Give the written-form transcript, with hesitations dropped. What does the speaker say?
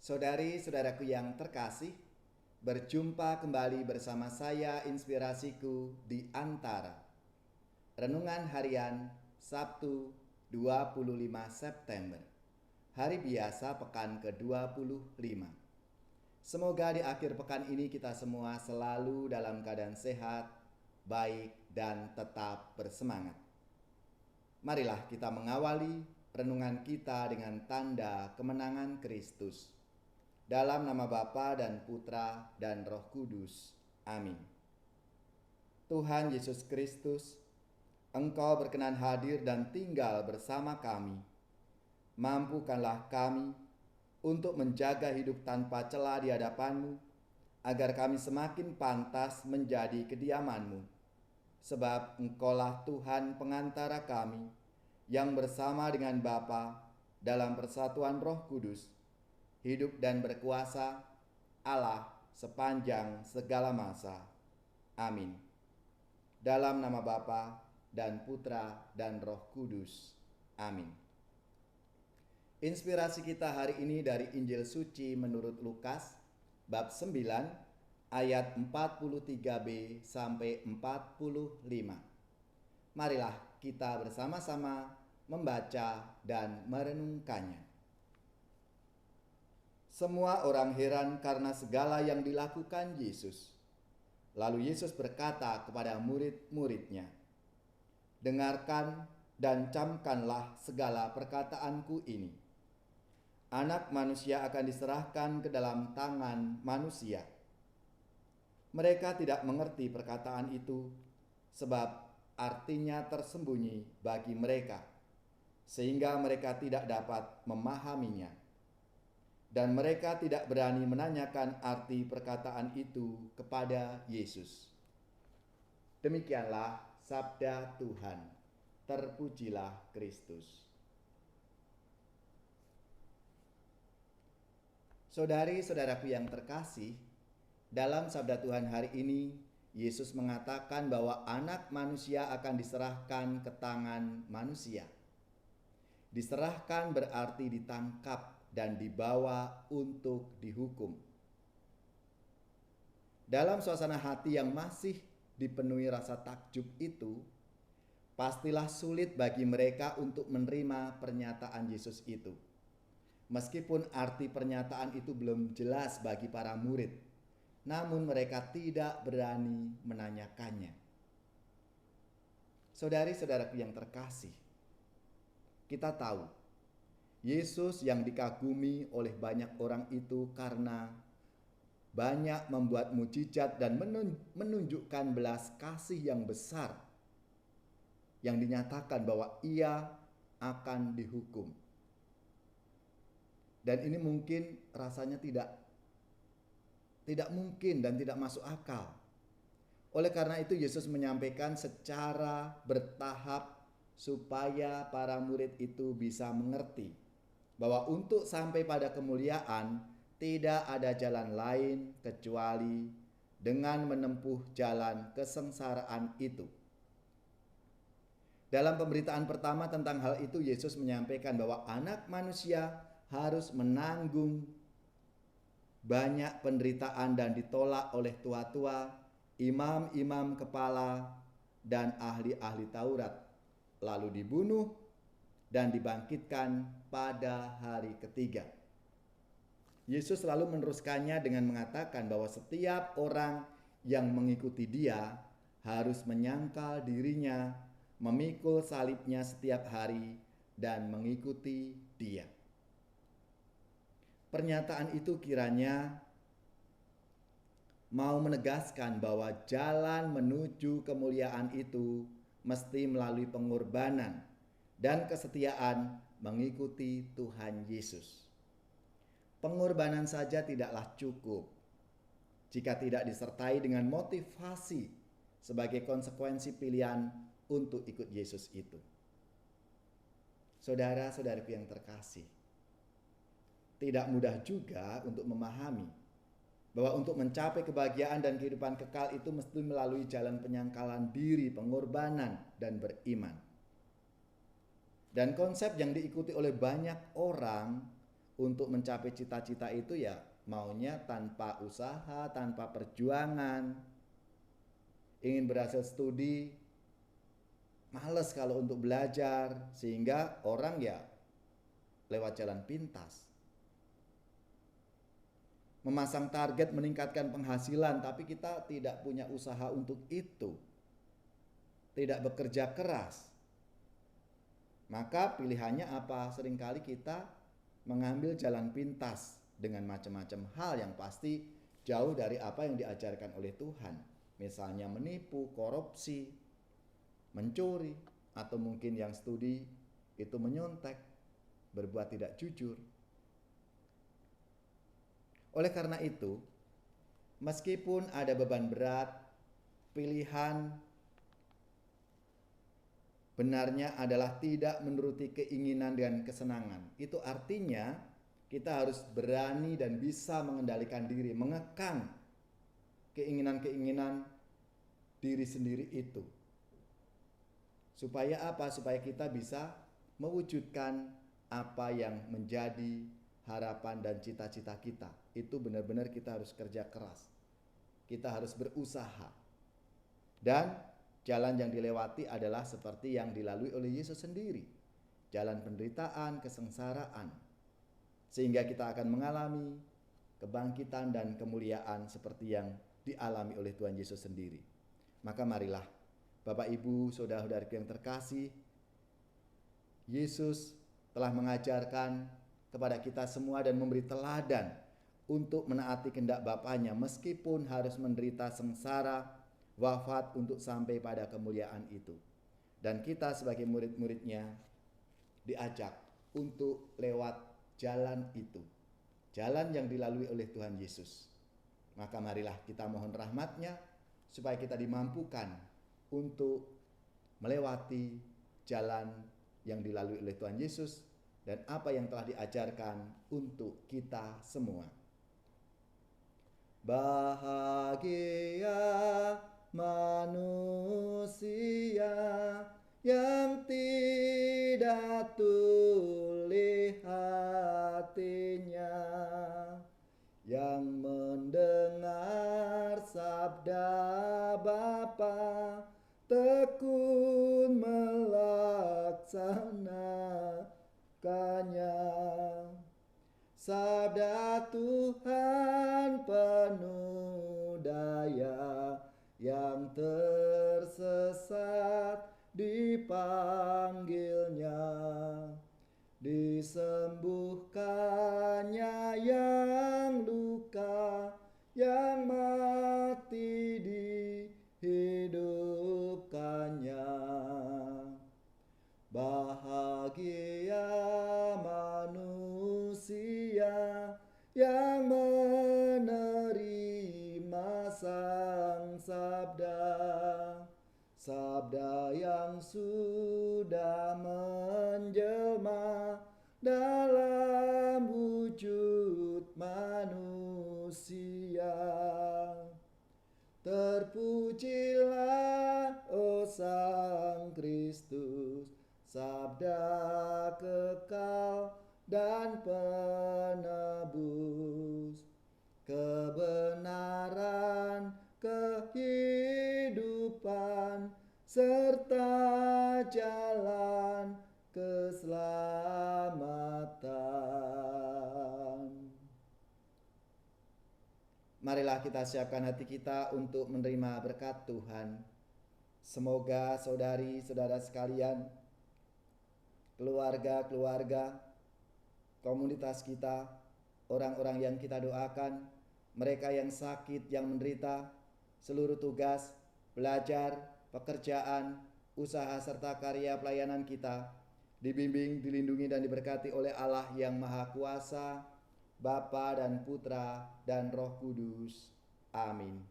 Saudari-saudaraku yang terkasih, berjumpa kembali bersama saya Inspirasiku di Antara. Renungan Harian Sabtu 25 September. Hari biasa pekan ke-25. Semoga di akhir pekan ini kita semua selalu dalam keadaan sehat, baik, dan tetap bersemangat. Marilah kita mengawali renungan kita dengan tanda kemenangan Kristus. Dalam nama Bapa dan Putra dan Roh Kudus. Amin. Tuhan Yesus Kristus, Engkau berkenan hadir dan tinggal bersama kami. Mampukanlah kami untuk menjaga hidup tanpa cela di hadapan-Mu, agar kami semakin pantas menjadi kediaman-Mu. Sebab Engkaulah Tuhan pengantara kami, yang bersama dengan Bapa dalam persatuan Roh Kudus, hidup dan berkuasa Allah sepanjang segala masa. Amin. Dalam nama Bapa dan Putra dan Roh Kudus. Amin. Inspirasi kita hari ini dari Injil Suci menurut Lukas bab 9 ayat 43b sampai 45. Marilah kita bersama-sama membaca dan merenungkannya. Semua orang heran karena segala yang dilakukan Yesus. Lalu Yesus berkata kepada murid-muridnya, "Dengarkan dan camkanlah segala perkataanku ini. Anak manusia akan diserahkan ke dalam tangan manusia." Mereka tidak mengerti perkataan itu, sebab artinya tersembunyi bagi mereka, sehingga mereka tidak dapat memahaminya. Dan mereka tidak berani menanyakan arti perkataan itu kepada Yesus. Demikianlah sabda Tuhan. Terpujilah Kristus. Saudari-saudaraku yang terkasih, dalam sabda Tuhan hari ini, Yesus mengatakan bahwa anak manusia akan diserahkan ke tangan manusia. Diserahkan berarti ditangkap dan dibawa untuk dihukum. Dalam suasana hati yang masih dipenuhi rasa takjub itu, pastilah sulit bagi mereka untuk menerima pernyataan Yesus itu. Meskipun arti pernyataan itu belum jelas bagi para murid, namun mereka tidak berani menanyakannya. Saudari-saudaraku yang terkasih, kita tahu Yesus yang dikagumi oleh banyak orang itu karena banyak membuat mukjizat dan menunjukkan belas kasih yang besar, yang dinyatakan bahwa ia akan dihukum. Dan ini mungkin rasanya tidak mungkin dan tidak masuk akal. Oleh karena itu Yesus menyampaikan secara bertahap supaya para murid itu bisa mengerti bahwa untuk sampai pada kemuliaan tidak ada jalan lain kecuali dengan menempuh jalan kesengsaraan itu. Dalam pemberitaan pertama tentang hal itu, Yesus menyampaikan bahwa anak manusia harus menanggung banyak penderitaan dan ditolak oleh tua-tua, imam-imam kepala, dan ahli-ahli Taurat, lalu dibunuh dan dibangkitkan pada hari ketiga. Yesus lalu meneruskannya dengan mengatakan bahwa setiap orang yang mengikuti Dia harus menyangkal dirinya, memikul salibnya setiap hari, dan mengikuti Dia. Pernyataan itu kiranya mau menegaskan bahwa jalan menuju kemuliaan itu mesti melalui pengorbanan dan kesetiaan mengikuti Tuhan Yesus. Pengorbanan saja tidaklah cukup jika tidak disertai dengan motivasi sebagai konsekuensi pilihan untuk ikut Yesus itu. Saudara-saudariku yang terkasih, tidak mudah juga untuk memahami bahwa untuk mencapai kebahagiaan dan kehidupan kekal itu mesti melalui jalan penyangkalan diri, pengorbanan, dan beriman. Dan konsep yang diikuti oleh banyak orang untuk mencapai cita-cita itu ya maunya tanpa usaha, tanpa perjuangan. Ingin berhasil studi, males kalau untuk belajar, sehingga orang ya lewat jalan pintas. Memasang target meningkatkan penghasilan, tapi kita tidak punya usaha untuk itu. Tidak bekerja keras. Maka pilihannya apa? Seringkali kita mengambil jalan pintas dengan macam-macam hal yang pasti jauh dari apa yang diajarkan oleh Tuhan. Misalnya menipu, korupsi, mencuri, atau mungkin yang studi itu menyontek, berbuat tidak jujur. Oleh karena itu, meskipun ada beban berat, pilihan benarnya adalah tidak menuruti keinginan dan kesenangan. Itu artinya kita harus berani dan bisa mengendalikan diri, mengekang keinginan-keinginan diri sendiri itu. Supaya apa? Supaya kita bisa mewujudkan apa yang menjadi harapan dan cita-cita kita. Itu benar-benar kita harus kerja keras. Kita harus berusaha. Dan jalan yang dilewati adalah seperti yang dilalui oleh Yesus sendiri. Jalan penderitaan, kesengsaraan. Sehingga kita akan mengalami kebangkitan dan kemuliaan seperti yang dialami oleh Tuhan Yesus sendiri. Maka marilah Bapak Ibu, saudara-saudariku yang terkasih, Yesus telah mengajarkan kepada kita semua dan memberi teladan untuk menaati kehendak Bapanya meskipun harus menderita sengsara, wafat untuk sampai pada kemuliaan itu. Dan kita sebagai murid-muridnya diajak untuk lewat jalan itu, jalan yang dilalui oleh Tuhan Yesus. Maka marilah kita mohon rahmat-Nya supaya kita dimampukan untuk melewati jalan yang dilalui oleh Tuhan Yesus dan apa yang telah diajarkan untuk kita semua. Bahagia manusia yang tidak tuli hatinya, yang mendengar sabda Bapa, tekun melaksanakannya. Sabda Tuhan penuh daya, yang tersesat dipanggilnya, disembuhkannya yang luka, yang mati dihidupkannya. Bahagia manusia yang menerima sang sabda, sabda yang sudah menjelma dalam wujud manusia. Terpujilah, oh Sang Kristus, sabda kekal dan penebus, kebenaran, kehidupan, serta jalan keselamatan. Marilah kita siapkan hati kita untuk menerima berkat Tuhan. Semoga saudari-saudara sekalian, keluarga-keluarga, komunitas kita, orang-orang yang kita doakan, mereka yang sakit, yang menderita, seluruh tugas, belajar, pekerjaan, usaha serta karya pelayanan kita dibimbing, dilindungi dan diberkati oleh Allah yang Maha Kuasa, Bapa dan Putra dan Roh Kudus. Amin.